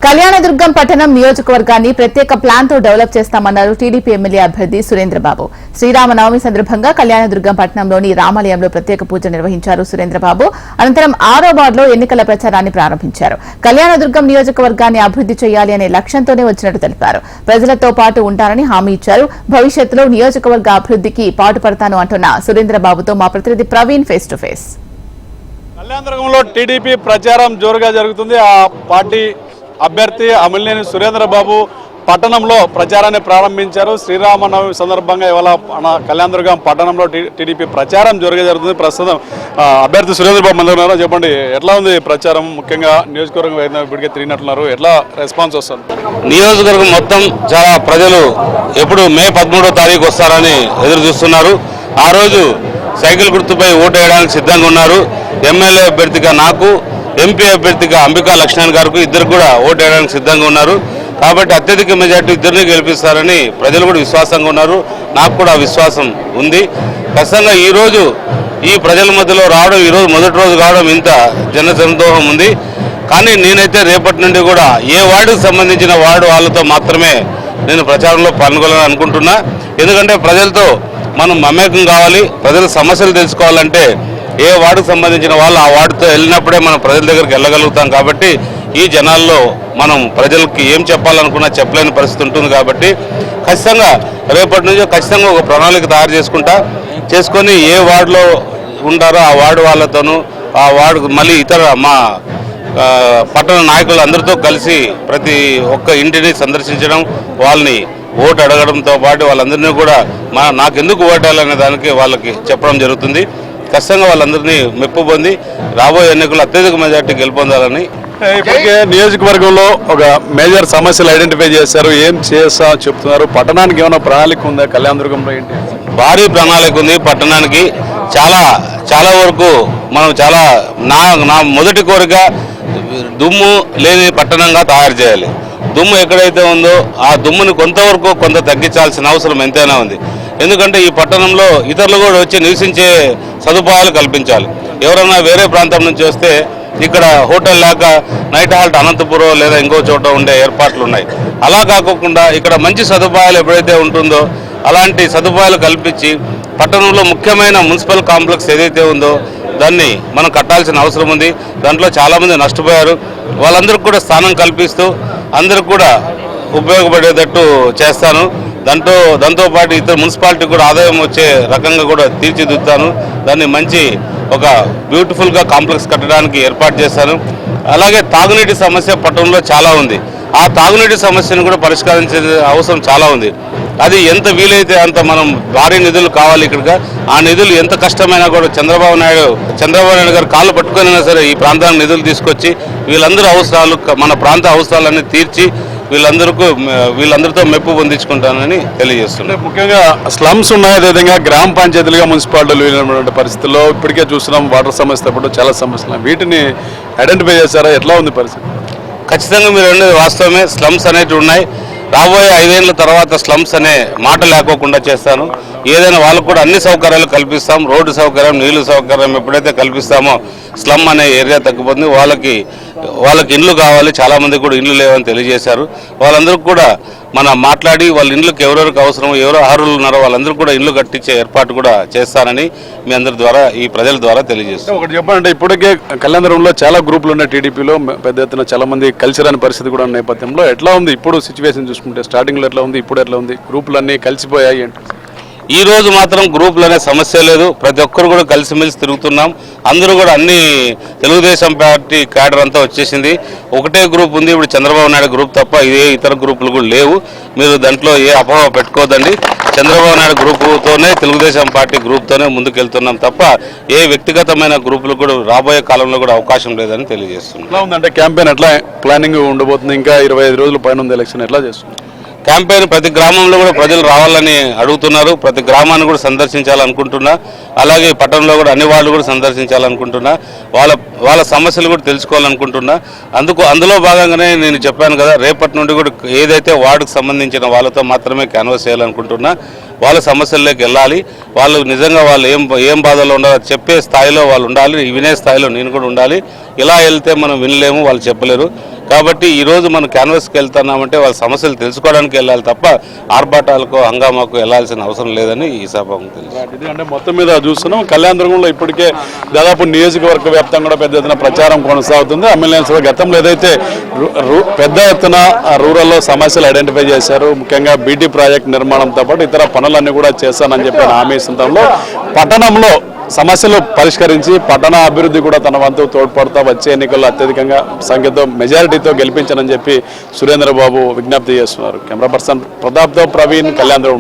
కళ్యాణదుర్గం పట్టణం నియోజకవర్గాన్ని ప్రత్యేక ప్లాన్ తో డెవలప్ చేస్తామన్నారు టీడీపీ ఎమ్మెల్యే అభ్యర్థి సురేంద్రబాబు. శ్రీరామనవమి సందర్భంగా కళ్యాణదుర్గం పట్టణంలోని రామాలయంలో ప్రత్యేక పూజ నిర్వహించారు సురేంద్రబాబు. అనంతరం 6వ వార్డులో ఎన్నికల ప్రచారాన్ని ప్రారంభించారు. కళ్యాణదుర్గం నియోజకవర్గాన్ని అభివృద్ధి చేయాలి అనే లక్ష్యంతోనే వచ్చినట్టు తెలిపారు. ప్రజలతో పాటు ఉంటారని హామీ ఇచ్చారు. భవిష్యత్తులో నియోజకవర్గ అభివృద్ధికి పాటుపడతాను అంటున్న సురేంద్రబాబుతో మా ప్రతినిధి ప్రవీణ్ ఫేస్ టు ఫేస్. కళ్యాణదుర్గంలో టీడీపీ ప్రచారం జోరుగా జరుగుతుంది. ఆ పార్టీ అభ్యర్థి అమిలినేని సురేంద్రబాబు పట్టణంలో ప్రచారాన్ని ప్రారంభించారు. శ్రీరామనవమి సందర్భంగా ఇవాళ మన కళ్యాణదుర్గం పట్టణంలో టీడీపీ ప్రచారం జోరుగా జరుగుతుంది. ప్రస్తుతం అభ్యర్థి సురేంద్రబాబు మందున్నారు. చెప్పండి, ఎట్లా ఉంది ప్రచారం? ముఖ్యంగా నియోజకవర్గం ఇప్పటికే తిరిగినట్లున్నారు, ఎట్లా రెస్పాన్స్ వస్తుంది? నియోజకవర్గం మొత్తం చాలా ప్రజలు ఎప్పుడు మే 13వ తారీఖు వస్తారని ఎదురు చూస్తున్నారు. ఆ రోజు సైకిల్ గుర్తుపై ఓటు వేయడానికి సిద్ధంగా ఉన్నారు. ఎమ్మెల్యే అభ్యర్థిగా నాకు, ఎంపీ అభ్యర్థిగా అంబికా లక్ష్మణ్ గారికి ఇద్దరు కూడా ఓటు వేయడానికి సిద్ధంగా ఉన్నారు. కాబట్టి అత్యధిక మెజార్టీ ఇద్దరిని గెలిపిస్తారని ప్రజలు కూడా విశ్వాసంగా ఉన్నారు. నాకు కూడా విశ్వాసం ఉంది. ఖచ్చితంగా ఈరోజు ఈ ప్రజల మధ్యలో రావడం, ఈరోజు మొదటి రోజు కావడం ఇంత జనసందోహం ఉంది. కానీ నేనైతే రేపటి నుండి కూడా ఏ వార్డుకు సంబంధించిన వార్డు వాళ్ళతో మాత్రమే నేను ప్రచారంలో పాల్గొనాలని అనుకుంటున్నా. ఎందుకంటే ప్రజలతో మనం మమేకం కావాలి. ప్రజల సమస్యలు తెలుసుకోవాలంటే ఏ వార్డుకు సంబంధించిన వాళ్ళు ఆ వార్డుతో వెళ్ళినప్పుడే మనం ప్రజల దగ్గరికి వెళ్ళగలుగుతాం. కాబట్టి ఈ జనాల్లో మనం ప్రజలకి ఏం చెప్పాలనుకున్నా చెప్పలేని పరిస్థితి ఉంటుంది. కాబట్టి ఖచ్చితంగా రేపటి నుంచి ఖచ్చితంగా ఒక ప్రణాళిక తయారు చేసుకొని ఏ వార్డులో ఉంటారో ఆ వార్డు వాళ్ళతోనూ, ఆ వార్డు మళ్ళీ ఇతర మా పట్టణ నాయకులు అందరితో కలిసి ప్రతి ఒక్క ఇంటిని సందర్శించడం, వాళ్ళని ఓటు అడగడంతో పాటు వాళ్ళందరినీ కూడా నాకెందుకు ఓటు వేయాలనే దానికి వాళ్ళకి చెప్పడం జరుగుతుంది. ఖచ్చితంగా వాళ్ళందరినీ మెప్పు పొంది రాబోయే ఎన్నికలు అత్యధిక మెజార్టీ గెలుపొందాలని. ఇప్పటికే నియోజకవర్గంలో ఒక మేజర్ సమస్యలు ఐడెంటిఫై చేశారు. ఏం చేస్తా చెప్తున్నారు? పట్టణానికి ఏమైనా ప్రణాళిక ఉందా? కళ్యాణదుర్గంలో ఏంటి? భారీ ప్రణాళిక ఉంది పట్టణానికి. చాలా వరకు మనం నా మొదటి కోరిక దుమ్ము లేని పట్టణంగా తయారు చేయాలి. దుమ్ము ఎక్కడైతే ఉందో ఆ దుమ్ముని కొంత తగ్గించాల్సిన అవసరం ఎంతైనా ఉంది. ఎందుకంటే ఈ పట్టణంలో ఇతరులు కూడా వచ్చి నివసించే సదుపాయాలు కల్పించాలి. ఎవరైనా వేరే ప్రాంతం నుంచి వస్తే ఇక్కడ హోటల్ లేక నైట్ హాల్ట్ అనంతపురం లేదా ఇంకో చోట ఉండే ఏర్పాట్లు ఉన్నాయి. అలా కాకుండా ఇక్కడ మంచి సదుపాయాలు ఎప్పుడైతే ఉంటుందో అలాంటి సదుపాయాలు కల్పించి పట్టణంలో ముఖ్యమైన మున్సిపల్ కాంప్లెక్స్ ఏదైతే ఉందో దాన్ని మనం కట్టాల్సిన అవసరం ఉంది. దాంట్లో చాలామంది నష్టపోయారు. వాళ్ళందరికీ కూడా స్థానం కల్పిస్తూ అందరికి కూడా ఉపయోగపడేటట్టు చేస్తాను. దాంతోపాటు ఇతర మున్సిపాలిటీ కూడా ఆదాయం వచ్చే రకంగా కూడా తీర్చిదిద్దుతాను. దాన్ని మంచి ఒక బ్యూటిఫుల్గా కాంప్లెక్స్ కట్టడానికి ఏర్పాటు చేస్తాను. అలాగే తాగునీటి సమస్య పట్టణంలో చాలా ఉంది. ఆ తాగునీటి సమస్యను కూడా పరిష్కరించే అవసరం చాలా ఉంది. అది ఎంత వీలైతే అంత మనం భారీ నిధులు కావాలి. ఇక్కడ ఆ నిధులు ఎంత కష్టమైనా కూడా చంద్రబాబు నాయుడు గారు కాళ్ళు పట్టుకునైనా సరే ఈ ప్రాంతానికి నిధులు తీసుకొచ్చి వీళ్ళందరూ అవసరాలు, మన ప్రాంత అవసరాలన్నీ తీర్చి వీళ్ళందరితో మెప్పు పొందించుకుంటానని తెలియజేస్తున్నాను. ముఖ్యంగా స్లమ్స్ ఉన్నాయి, అదేవిధంగా గ్రామ పంచాయతీలుగా మున్సిపాలిటీలు వెళ్ళినటువంటి పరిస్థితుల్లో ఇప్పటికే చూస్తున్నాం. వాటర్ సమస్య అప్పుడు చాలా సమస్యలు, వీటిని ఐడెంటిఫై చేశారా? ఎట్లా ఉంది పరిస్థితి? ఖచ్చితంగా మీరు అనేది వాస్తవమే. స్లమ్స్ అనేవి ఉన్నాయి. రాబోయే 5 ఏళ్ల తర్వాత స్లమ్స్ అనే మాట లేకోకుండా చేస్తాను. ఏదైనా వాళ్ళకు కూడా అన్ని సౌకర్యాలు కల్పిస్తాం. రోడ్డు సౌకర్యం, నీళ్లు సౌకర్యం ఎప్పుడైతే కల్పిస్తామో స్లమ్ అనే ఏరియా తగ్గిపోతుంది. వాళ్ళకి ఇండ్లు కావాలి. చాలామంది కూడా ఇండ్లు లేవని తెలియజేశారు. వాళ్ళందరికీ కూడా మనం మాట్లాడి వాళ్ళ ఇండ్లకు ఎవరెవరికి అవసరమో, ఎవరో అర్హులు ఉన్నారో వాళ్ళందరూ కూడా ఇండ్లు కట్టించే ఏర్పాటు కూడా చేస్తానని మీ అందరి ద్వారా, ఈ ప్రజల ద్వారా తెలియజేస్తాను. ఒకటి చెప్పాలంటే ఇప్పటికే కళ్యాణదుర్గంలో చాలా గ్రూపులు ఉన్నాయి. టీడీపీలో పెద్ద ఎత్తున చాలా మంది కలిసిరాని పరిస్థితి కూడా ఉన్న నేపథ్యంలో ఎట్లా ఉంది ఇప్పుడు సిచ్యువేషన్ చూసుకుంటే? స్టార్టింగ్లో ఎట్లా ఉంది, ఇప్పుడు ఎట్లా ఉంది? గ్రూపులన్నీ కలిసిపోయాయి అంటే ఈ రోజు మాత్రం గ్రూపులు అనే సమస్య లేదు. ప్రతి ఒక్కరు కూడా కలిసిమెలిసి తిరుగుతున్నాం. అందరూ కూడా అన్ని తెలుగుదేశం పార్టీ క్యాడర్ అంతా వచ్చేసింది. ఒకటే గ్రూప్ ఉంది ఇప్పుడు, చంద్రబాబు నాయుడు గ్రూప్ తప్ప ఏ ఇతర గ్రూపులు కూడా లేవు. మీరు దాంట్లో ఏ అపోహ పెట్టుకోదండి. చంద్రబాబు నాయుడు గ్రూపుతోనే, తెలుగుదేశం పార్టీ గ్రూప్తోనే ముందుకెళ్తున్నాం తప్ప ఏ వ్యక్తిగతమైన గ్రూపులు కూడా రాబోయే కాలంలో కూడా అవకాశం లేదని తెలియజేస్తున్నాం. ఎట్లా ఉందంటే క్యాంపెయిన్ ఎట్లా ప్లానింగ్ ఉండబోతుంది? ఇంకా 25 రోజుల పైన ఉంది ఎలక్షన్, ఎట్లా చేస్తుంది క్యాంపెయిన్? ప్రతి గ్రామంలో కూడా ప్రజలు రావాలని అడుగుతున్నారు. ప్రతి గ్రామాన్ని కూడా సందర్శించాలనుకుంటున్నా. అలాగే పట్టణంలో కూడా అన్ని వాళ్ళు కూడా సందర్శించాలనుకుంటున్నా. వాళ్ళ సమస్యలు కూడా తెలుసుకోవాలనుకుంటున్నా. అందులో భాగంగానే నేను చెప్పాను కదా, రేపటి నుండి కూడా ఏదైతే వార్డుకు సంబంధించిన వాళ్ళతో మాత్రమే క్యాన్వాస్ చేయాలనుకుంటున్నా. వాళ్ళ సమస్యల్లోకి వెళ్ళాలి. వాళ్ళు నిజంగా వాళ్ళు ఏం బాధలో ఉండాలో చెప్పే స్థాయిలో వాళ్ళు ఉండాలి. వినే స్థాయిలో నేను కూడా ఉండాలి. ఇలా వెళ్తే మనం వినలేము, వాళ్ళు చెప్పలేరు. కాబట్టి ఈరోజు మనం క్యాన్వాస్కి వెళ్తున్నామంటే వాళ్ళ సమస్యలు తెలుసుకోవడానికి వెళ్ళాలి తప్ప ఆర్భాటాలకు హంగామాకు వెళ్లాల్సిన అవసరం లేదని ఈ సభకు తెలుసు. ఎందుకంటే మొత్తం మీద చూస్తున్నాం కళ్యాణదుర్గంలో ఇప్పటికే దాదాపు నియోజకవర్గ వ్యాప్తంగా కూడా పెద్ద ఎత్తున ప్రచారం కొనసాగుతుంది. ఎమ్మెల్యేస్ గతంలో ఏదైతే పెద్ద ఎత్తున రూరల్లో సమస్యలు ఐడెంటిఫై చేశారు, ముఖ్యంగా బీటీ ప్రాజెక్ట్ నిర్మాణంతో పాటు ఇతర పనులన్నీ కూడా చేస్తానని చెప్పిన హామీ ఇస్తుండటంలో పట్టణంలో సమస్యలు పరిష్కరించి పట్టణ అభివృద్ధి కూడా తన వంతు తోడ్పడతా వచ్చే ఎన్నికల్లో అత్యధికంగా సంఖ్యతో మెజారిటీతో గెలిపించానని చెప్పి సురేంద్రబాబు విజ్ఞప్తి చేస్తున్నారు. కెమెరా పర్సన్ ప్రతాప్తో ప్రవీణ్, కళ్యాణదుర్గం.